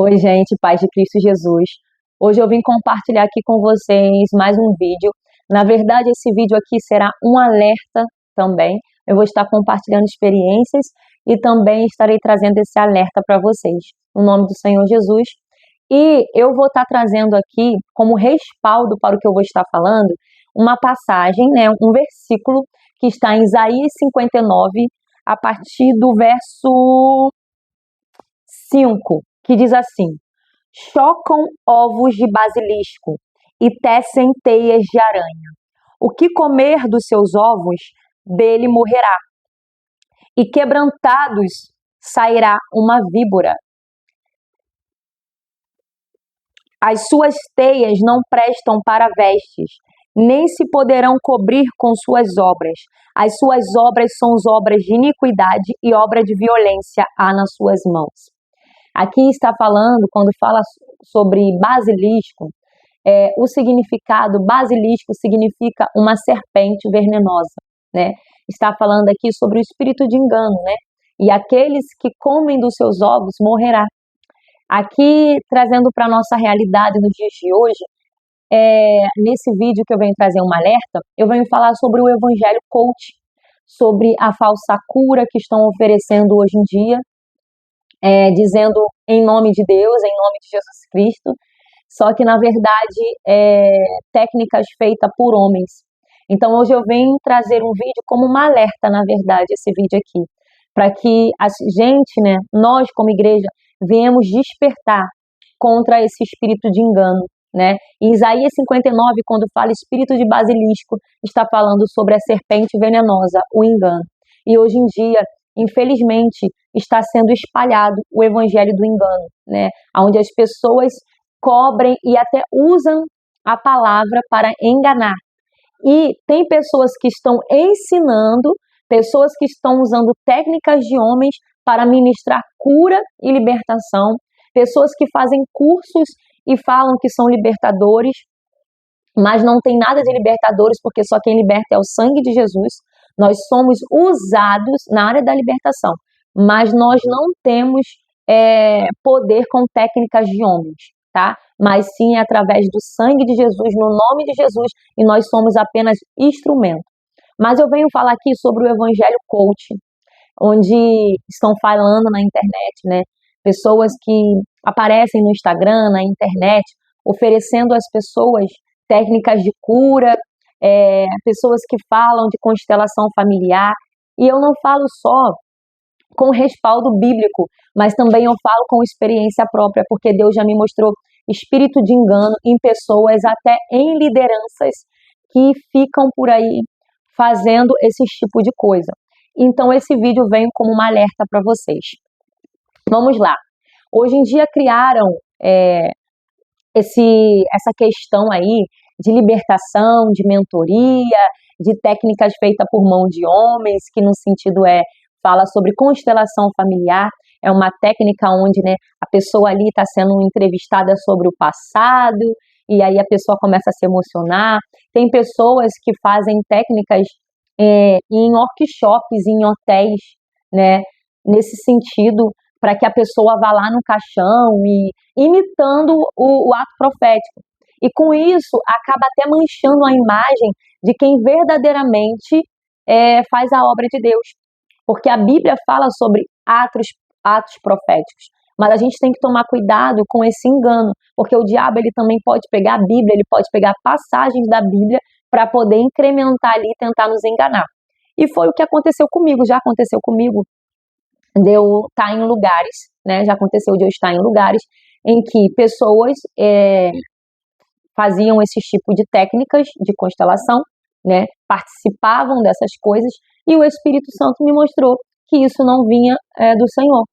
Oi, gente, paz de Cristo Jesus. Hoje eu vim compartilhar aqui com vocês mais um vídeo. Na verdade, esse vídeo aqui será um alerta também. Eu vou estar compartilhando experiências e também estarei trazendo esse alerta para vocês, no nome do Senhor Jesus. E eu vou estar trazendo aqui, como respaldo para o que eu vou estar falando, uma passagem, um versículo que está em Isaías 59, a partir do verso 5, que diz assim: chocam ovos de basilisco e tecem teias de aranha. O que comer dos seus ovos, dele morrerá, e quebrantados sairá uma víbora. As suas teias não prestam para vestes, nem se poderão cobrir com suas obras. As suas obras são as obras de iniquidade e obra de violência há nas suas mãos. Aqui está falando, quando fala sobre basilisco, o significado, basilisco significa uma serpente venenosa, né? Está falando aqui sobre o espírito de engano, né? E aqueles que comem dos seus ovos morrerá. Aqui, trazendo para a nossa realidade nos dias de hoje, nesse vídeo que eu venho trazer um alerta, eu venho falar sobre o evangelho coach, sobre a falsa cura que estão oferecendo hoje em dia, dizendo em nome de Deus, em nome de Jesus Cristo, só que na verdade técnicas feitas por homens. Então hoje eu venho trazer um vídeo como uma alerta, na verdade, esse vídeo aqui, para que a gente, nós como igreja, venhamos despertar contra esse espírito de engano, né? Em Isaías 59, quando fala espírito de basilisco, está falando sobre a serpente venenosa, o engano. E hoje em dia, infelizmente, está sendo espalhado o evangelho do engano, né? Onde as pessoas cobrem e até usam a palavra para enganar. E tem pessoas que estão ensinando, pessoas que estão usando técnicas de homens para ministrar cura e libertação, pessoas que fazem cursos e falam que são libertadores, mas não tem nada de libertadores, porque só quem liberta é o sangue de Jesus. Nós somos usados na área da libertação, mas nós não temos poder com técnicas de homens, tá? Mas sim através do sangue de Jesus, no nome de Jesus, e nós somos apenas instrumento. Mas eu venho falar aqui sobre o evangelho coach, onde estão falando na internet, né? Pessoas que aparecem no Instagram, na internet, oferecendo às pessoas técnicas de cura, pessoas que falam de constelação familiar, e eu não falo só com respaldo bíblico, mas também eu falo com experiência própria, porque Deus já me mostrou espírito de engano em pessoas, até em lideranças, que ficam por aí fazendo esse tipo de coisa. Então esse vídeo vem como um alerta para vocês. Vamos lá. Hoje em dia criaram essa questão aí de libertação, de mentoria, de técnicas feitas por mão de homens, que no sentido fala sobre constelação familiar. É uma técnica onde a pessoa ali está sendo entrevistada sobre o passado, e aí a pessoa começa a se emocionar. Tem pessoas que fazem técnicas em workshops, em hotéis, né, nesse sentido, para que a pessoa vá lá no caixão e imitando o ato profético. E com isso, acaba até manchando a imagem de quem verdadeiramente faz a obra de Deus. Porque a Bíblia fala sobre atos proféticos, mas a gente tem que tomar cuidado com esse engano, porque o diabo ele também pode pegar a Bíblia, ele pode pegar passagens da Bíblia para poder incrementar ali e tentar nos enganar. E foi o que aconteceu comigo, já aconteceu comigo de eu estar em lugares, já aconteceu de eu estar em lugares em que pessoas faziam esse tipo de técnicas de constelação, participavam dessas coisas, e o Espírito Santo me mostrou que isso não vinha do Senhor,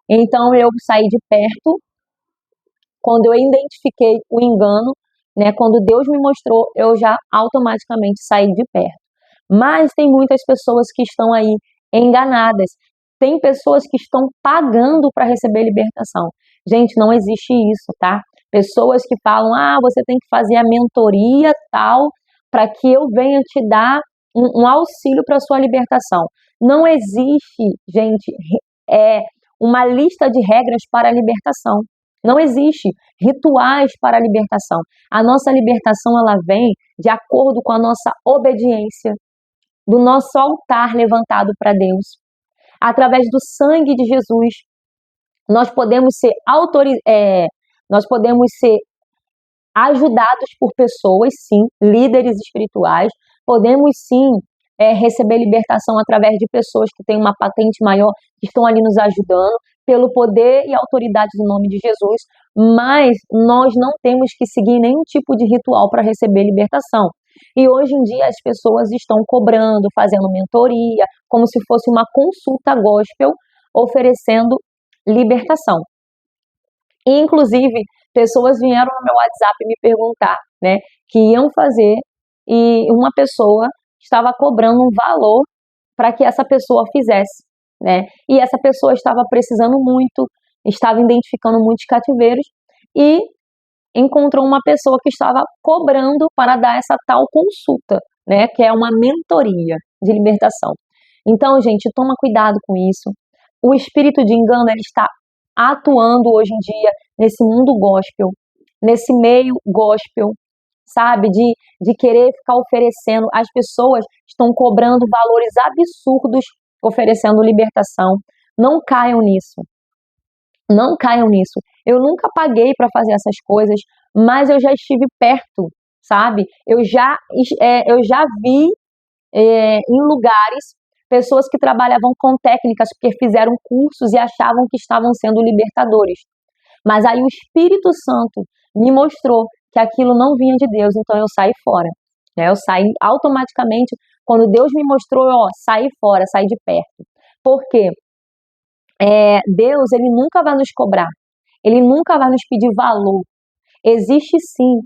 Então eu saí de perto, quando eu identifiquei o engano, quando Deus me mostrou, eu já automaticamente saí de perto. Mas tem muitas pessoas que estão aí enganadas, tem pessoas que estão pagando para receber libertação. Gente, não existe isso, tá? Pessoas que falam, você tem que fazer a mentoria tal, para que eu venha te dar um auxílio para a sua libertação. Não existe, gente, uma lista de regras para a libertação. Não existe rituais para a libertação. A nossa libertação, ela vem de acordo com a nossa obediência, do nosso altar levantado para Deus. Através do sangue de Jesus, nós podemos ser ajudados por pessoas, sim, líderes espirituais. Podemos, sim, receber libertação através de pessoas que têm uma patente maior, que estão ali nos ajudando, pelo poder e autoridade do nome de Jesus, mas nós não temos que seguir nenhum tipo de ritual para receber libertação. E hoje em dia as pessoas estão cobrando, fazendo mentoria, como se fosse uma consulta gospel, oferecendo libertação. E, inclusive, pessoas vieram no meu WhatsApp me perguntar, né, que iam fazer, e uma pessoa estava cobrando um valor para que essa pessoa fizesse, né? E essa pessoa estava precisando muito, estava identificando muitos cativeiros e encontrou uma pessoa que estava cobrando para dar essa tal consulta, né? Que é uma mentoria de libertação. Então, gente, toma cuidado com isso. O espírito de engano, ele está atuando hoje em dia nesse mundo gospel, nesse meio gospel, sabe? De querer ficar oferecendo. As pessoas estão cobrando valores absurdos, oferecendo libertação. Não caiam nisso. Não caiam nisso. Eu nunca paguei para fazer essas coisas, mas eu já estive perto, sabe? Eu já vi em lugares pessoas que trabalhavam com técnicas porque fizeram cursos e achavam que estavam sendo libertadores. Mas aí o Espírito Santo me mostrou que aquilo não vinha de Deus, então eu saí fora. Né? Eu saí automaticamente, quando Deus me mostrou, saí fora, saí de perto. Por quê? Deus, ele nunca vai nos cobrar, ele nunca vai nos pedir valor. Existe sim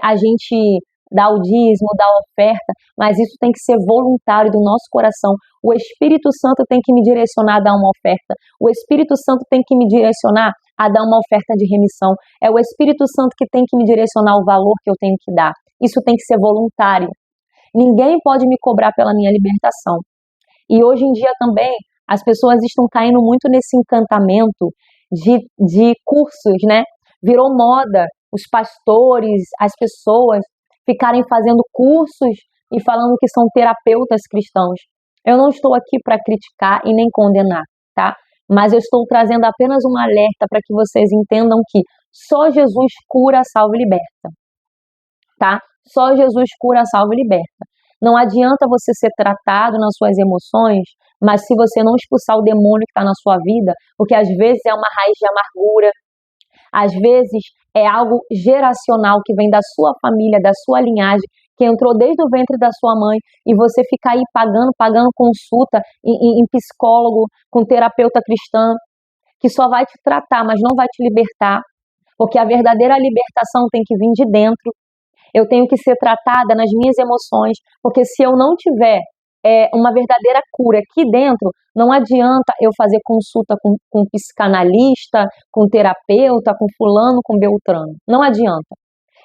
a gente dar o dízimo, dar a oferta, mas isso tem que ser voluntário do nosso coração. O Espírito Santo tem que me direcionar a dar uma oferta. O Espírito Santo tem que me direcionar a dar uma oferta de remissão. É o Espírito Santo que tem que me direcionar o valor que eu tenho que dar. Isso tem que ser voluntário. Ninguém pode me cobrar pela minha libertação. E hoje em dia também, as pessoas estão caindo muito nesse encantamento de cursos, né? Virou moda os pastores, as pessoas ficarem fazendo cursos e falando que são terapeutas cristãos. Eu não estou aqui para criticar e nem condenar, tá? Mas eu estou trazendo apenas um alerta para que vocês entendam que só Jesus cura, salva e liberta, tá? Só Jesus cura, salva e liberta. Não adianta você ser tratado nas suas emoções, mas se você não expulsar o demônio que está na sua vida, porque às vezes é uma raiz de amargura, às vezes é algo geracional que vem da sua família, da sua linhagem, que entrou desde o ventre da sua mãe, e você fica aí pagando consulta em psicólogo, com terapeuta cristã, que só vai te tratar, mas não vai te libertar, porque a verdadeira libertação tem que vir de dentro. Eu tenho que ser tratada nas minhas emoções, porque se eu não tiver uma verdadeira cura aqui dentro, não adianta eu fazer consulta com psicanalista, com terapeuta, com fulano, com beltrano. Não adianta.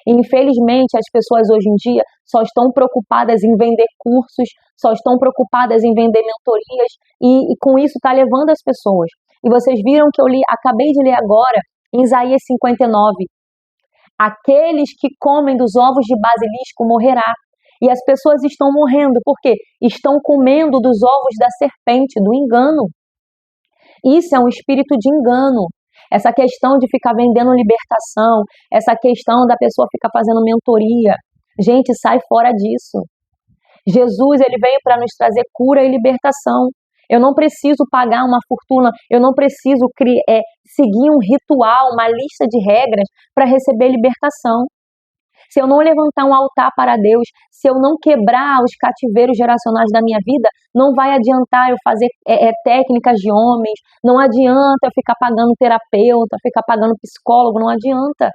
Infelizmente, as pessoas hoje em dia só estão preocupadas em vender cursos, só estão preocupadas em vender mentorias, e com isso está levando as pessoas. E vocês viram que eu acabei de ler agora, em Isaías 59, aqueles que comem dos ovos de basilisco morrerá. E as pessoas estão morrendo, porque estão comendo dos ovos da serpente, do engano. Isso é um espírito de engano. Essa questão de ficar vendendo libertação, essa questão da pessoa ficar fazendo mentoria. Gente, sai fora disso. Jesus, ele veio para nos trazer cura e libertação. Eu não preciso pagar uma fortuna, eu não preciso seguir um ritual, uma lista de regras para receber libertação. Se eu não levantar um altar para Deus, se eu não quebrar os cativeiros geracionais da minha vida, não vai adiantar eu fazer técnicas de homens, não adianta eu ficar pagando terapeuta, ficar pagando psicólogo, não adianta.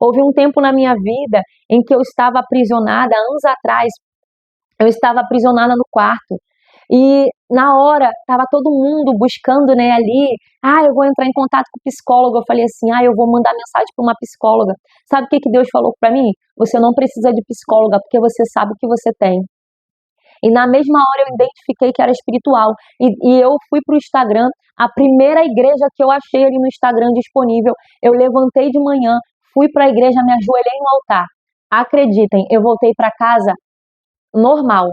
Houve um tempo na minha vida em que eu estava aprisionada, anos atrás, eu estava aprisionada no quarto. E na hora, estava todo mundo buscando, né, ali, eu vou entrar em contato com o psicólogo. Eu falei assim, eu vou mandar mensagem para uma psicóloga. Sabe o que Deus falou para mim? Você não precisa de psicóloga, porque você sabe o que você tem. E na mesma hora eu identifiquei que era espiritual. E eu fui para o Instagram, a primeira igreja que eu achei ali no Instagram disponível, eu levantei de manhã, fui para a igreja, me ajoelhei no altar. Acreditem, eu voltei para casa normal.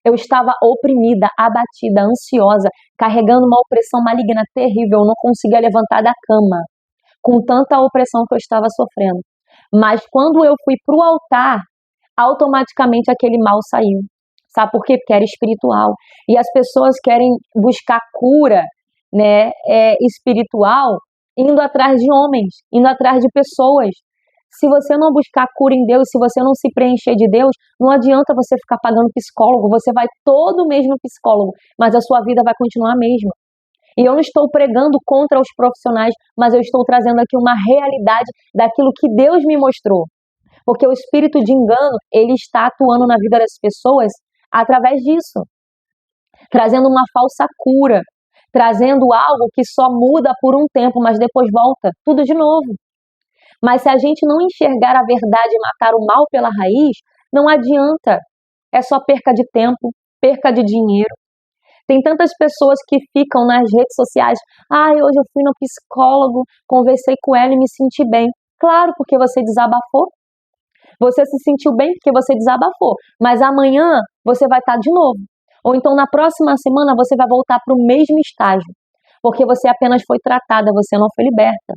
Eu estava oprimida, abatida, ansiosa, carregando uma opressão maligna terrível. Eu não conseguia levantar da cama, com tanta opressão que eu estava sofrendo. Mas quando eu fui para o altar, automaticamente aquele mal saiu. Sabe por quê? Porque era espiritual. E as pessoas querem buscar cura, né, espiritual, indo atrás de homens, indo atrás de pessoas. Se você não buscar cura em Deus, se você não se preencher de Deus, não adianta você ficar pagando psicólogo, você vai todo mês no psicólogo, mas a sua vida vai continuar a mesma. E eu não estou pregando contra os profissionais, mas eu estou trazendo aqui uma realidade daquilo que Deus me mostrou. Porque o espírito de engano, ele está atuando na vida das pessoas através disso, trazendo uma falsa cura, trazendo algo que só muda por um tempo, mas depois volta tudo de novo. Mas se a gente não enxergar a verdade e matar o mal pela raiz, não adianta. É só perca de tempo, perca de dinheiro. Tem tantas pessoas que ficam nas redes sociais. Hoje eu fui no psicólogo, conversei com ela e me senti bem. Claro, porque você desabafou. Você se sentiu bem porque você desabafou. Mas amanhã você vai estar de novo. Ou então na próxima semana você vai voltar para o mesmo estágio. Porque você apenas foi tratada, você não foi liberta.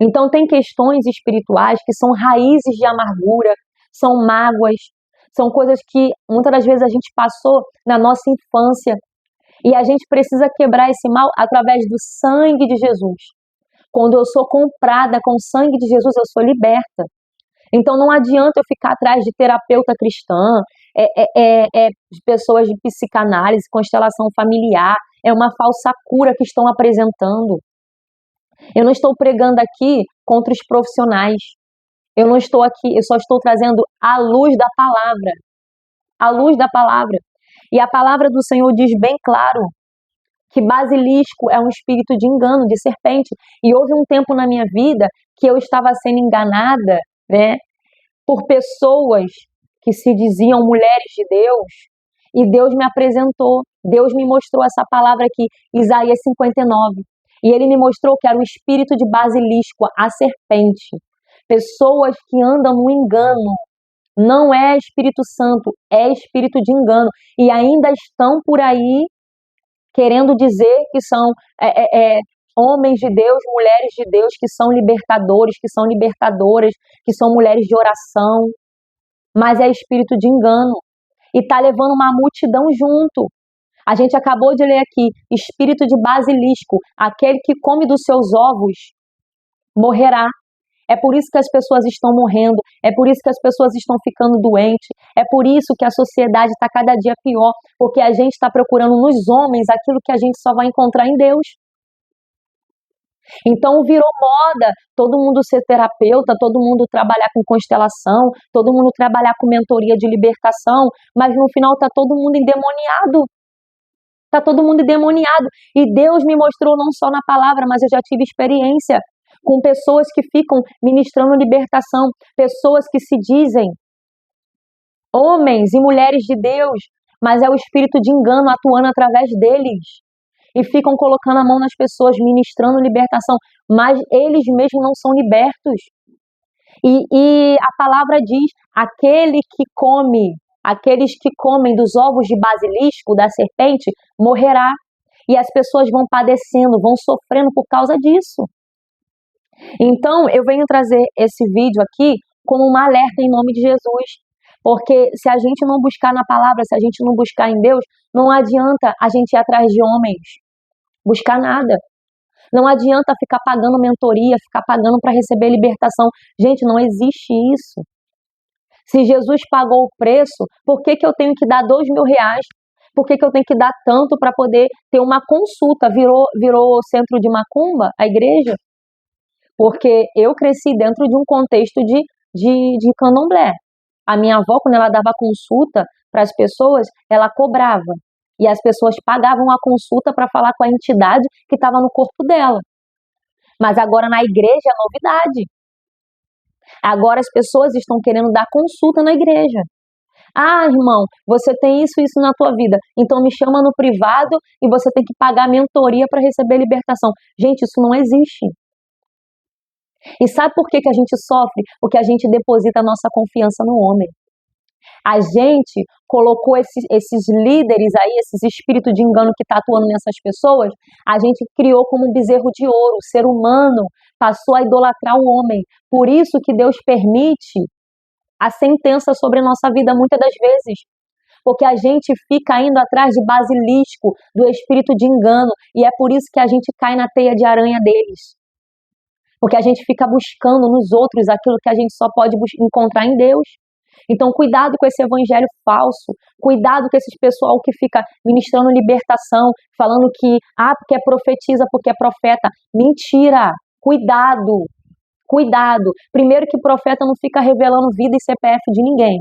Então tem questões espirituais que são raízes de amargura, são mágoas, são coisas que muitas das vezes a gente passou na nossa infância e a gente precisa quebrar esse mal através do sangue de Jesus. Quando eu sou comprada com o sangue de Jesus, eu sou liberta. Então não adianta eu ficar atrás de terapeuta cristã, de pessoas de psicanálise, constelação familiar, é uma falsa cura que estão apresentando. Eu não estou pregando aqui contra os profissionais. Eu não estou aqui, eu só estou trazendo a luz da palavra. A luz da palavra. E a palavra do Senhor diz bem claro que basilisco é um espírito de engano, de serpente. E houve um tempo na minha vida que eu estava sendo enganada, né, por pessoas que se diziam mulheres de Deus. E Deus me apresentou, Deus me mostrou essa palavra aqui, Isaías 59. E ele me mostrou que era o espírito de basilisco, a serpente. Pessoas que andam no engano. Não é Espírito Santo, é espírito de engano. E ainda estão por aí querendo dizer que são homens de Deus, mulheres de Deus, que são libertadores, que são libertadoras, que são mulheres de oração. Mas é espírito de engano. E está levando uma multidão junto. A gente acabou de ler aqui, espírito de basilisco, aquele que come dos seus ovos, morrerá. É por isso que as pessoas estão morrendo, é por isso que as pessoas estão ficando doentes, é por isso que a sociedade está cada dia pior, porque a gente está procurando nos homens aquilo que a gente só vai encontrar em Deus. Então virou moda todo mundo ser terapeuta, todo mundo trabalhar com constelação, todo mundo trabalhar com mentoria de libertação, mas no final está todo mundo endemoniado. Está todo mundo endemoniado. E Deus me mostrou não só na palavra, mas eu já tive experiência com pessoas que ficam ministrando libertação, pessoas que se dizem homens e mulheres de Deus, mas é o espírito de engano atuando através deles. E ficam colocando a mão nas pessoas, ministrando libertação, mas eles mesmos não são libertos. E a palavra diz, aqueles que comem dos ovos de basilisco, da serpente, morrerá. E as pessoas vão padecendo, vão sofrendo por causa disso. Então, eu venho trazer esse vídeo aqui como um alerta em nome de Jesus. Porque se a gente não buscar na palavra, se a gente não buscar em Deus, não adianta a gente ir atrás de homens, buscar nada. Não adianta ficar pagando mentoria, ficar pagando para receber libertação. Gente, não existe isso. Se Jesus pagou o preço, por que eu tenho que dar R$2.000? Por que eu tenho que dar tanto para poder ter uma consulta? Virou centro de macumba, a igreja? Porque eu cresci dentro de um contexto de candomblé. A minha avó, quando ela dava consulta para as pessoas, ela cobrava. E as pessoas pagavam a consulta para falar com a entidade que estava no corpo dela. Mas agora na igreja é novidade. Agora as pessoas estão querendo dar consulta na igreja. Ah, irmão, você tem isso na tua vida, então me chama no privado e você tem que pagar mentoria para receber libertação. Gente, isso não existe. E sabe por que a gente sofre? Porque a gente deposita a nossa confiança no homem. A gente colocou esses líderes aí, esses espíritos de engano que está atuando nessas pessoas, a gente criou como um bezerro de ouro. O ser humano passou a idolatrar o homem. Por isso que Deus permite a sentença sobre a nossa vida muitas das vezes. Porque a gente fica indo atrás de basilisco, do espírito de engano, e é por isso que a gente cai na teia de aranha deles. Porque a gente fica buscando nos outros aquilo que a gente só pode encontrar em Deus. Então, cuidado com esse evangelho falso, cuidado com esse pessoal que fica ministrando libertação, falando que, porque profetiza, porque é profeta. Mentira! Cuidado! Cuidado! Primeiro que profeta não fica revelando vida e CPF de ninguém,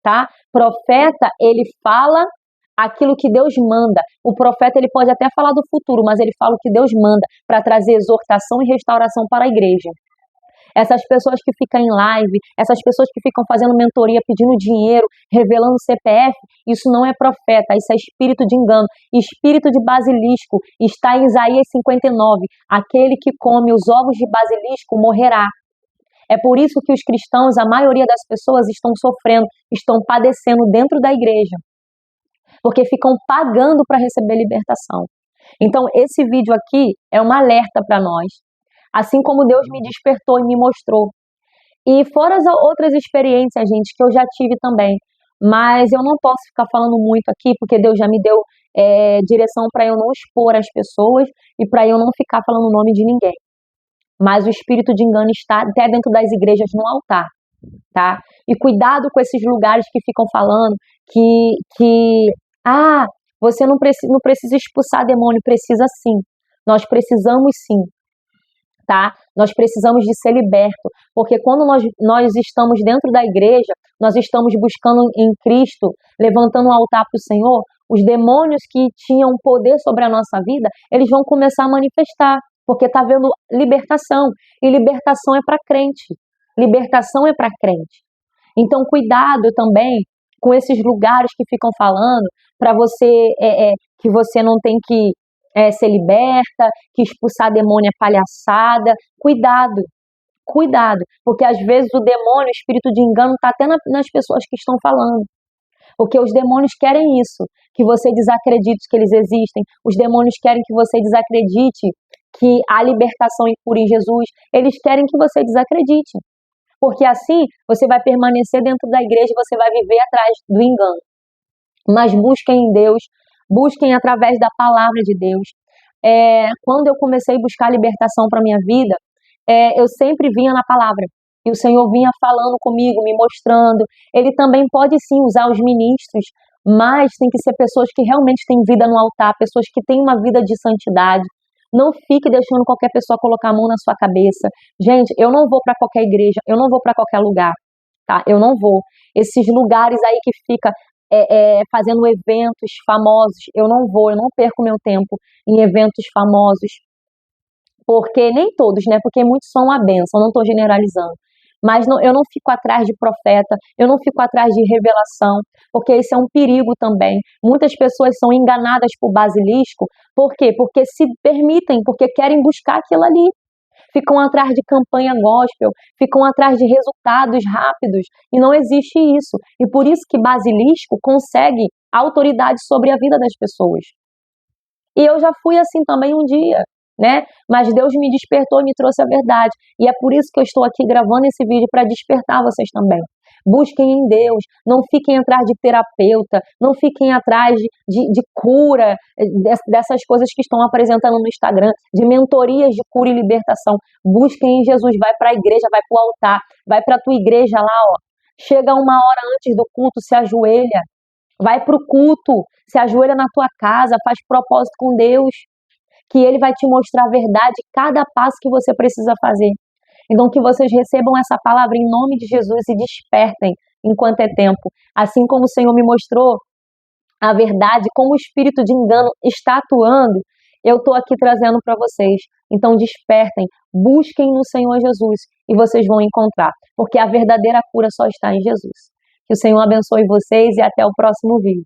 tá? Profeta, ele fala aquilo que Deus manda. O profeta, ele pode até falar do futuro, mas ele fala o que Deus manda para trazer exortação e restauração para a igreja. Essas pessoas que ficam em live, essas pessoas que ficam fazendo mentoria, pedindo dinheiro, revelando CPF, isso não é profeta, isso é espírito de engano. Espírito de basilisco está em Isaías 59. Aquele que come os ovos de basilisco morrerá. É por isso que os cristãos, a maioria das pessoas, estão sofrendo, estão padecendo dentro da igreja. Porque ficam pagando para receber libertação. Então, esse vídeo aqui é um alerta para nós. Assim como Deus me despertou e me mostrou. E fora as outras experiências, gente, que eu já tive também. Mas eu não posso ficar falando muito aqui, porque Deus já me deu direção para eu não expor as pessoas e para eu não ficar falando o nome de ninguém. Mas o espírito de engano está até dentro das igrejas no altar, tá? E cuidado com esses lugares que ficam falando que você não precisa expulsar demônio, precisa sim. Nós precisamos sim. Tá? Nós precisamos de ser libertos, porque quando nós estamos dentro da igreja, nós estamos buscando em Cristo, levantando um altar para o Senhor, os demônios que tinham poder sobre a nossa vida, eles vão começar a manifestar, porque está havendo libertação, e libertação é para crente, libertação é para crente. Então, cuidado também com esses lugares que ficam falando para você, que você não tem que ser liberta, que expulsar demônio é palhaçada. Cuidado, cuidado, porque às vezes o demônio, o espírito de engano está até nas pessoas que estão falando. Porque os demônios querem isso, que você desacredite que eles existem. Os demônios querem que você desacredite que há libertação e cura em Jesus. Eles querem que você desacredite. Porque assim você vai permanecer dentro da igreja e você vai viver atrás do engano. Mas busquem em Deus, busquem através da palavra de Deus. Quando eu comecei a buscar libertação para a minha vida, eu sempre vinha na palavra. E o Senhor vinha falando comigo, me mostrando. Ele também pode sim usar os ministros, mas tem que ser pessoas que realmente têm vida no altar, pessoas que têm uma vida de santidade. Não fique deixando qualquer pessoa colocar a mão na sua cabeça. Gente, eu não vou para qualquer igreja, eu não vou para qualquer lugar, tá? Eu não vou. Esses lugares aí que fica fazendo eventos famosos, eu não vou, eu não perco meu tempo em eventos famosos, porque nem todos, né? Porque muitos são uma bênção, não estou generalizando. Mas eu não fico atrás de profeta, eu não fico atrás de revelação, porque isso é um perigo também. Muitas pessoas são enganadas por basilisco, por quê? Porque se permitem, porque querem buscar aquilo ali. Ficam atrás de campanha gospel, ficam atrás de resultados rápidos, e não existe isso. E por isso que basilisco consegue autoridade sobre a vida das pessoas. E eu já fui assim também um dia, né? Mas Deus me despertou e me trouxe a verdade. E é por isso que eu estou aqui gravando esse vídeo, para despertar vocês também. Busquem em Deus, não fiquem atrás de terapeuta, não fiquem atrás de cura, dessas coisas que estão apresentando no Instagram, de mentorias de cura e libertação. Busquem em Jesus, vai para a igreja, vai para o altar, vai para a tua igreja lá, ó. Chega uma hora antes do culto, se ajoelha, vai para o culto, se ajoelha na tua casa, faz propósito com Deus, que Ele vai te mostrar a verdade, cada passo que você precisa fazer. Então, que vocês recebam essa palavra em nome de Jesus e despertem enquanto é tempo. Assim como o Senhor me mostrou a verdade, como o espírito de engano está atuando, eu estou aqui trazendo para vocês. Então, despertem, busquem no Senhor Jesus e vocês vão encontrar, porque a verdadeira cura só está em Jesus. Que o Senhor abençoe vocês e até o próximo vídeo.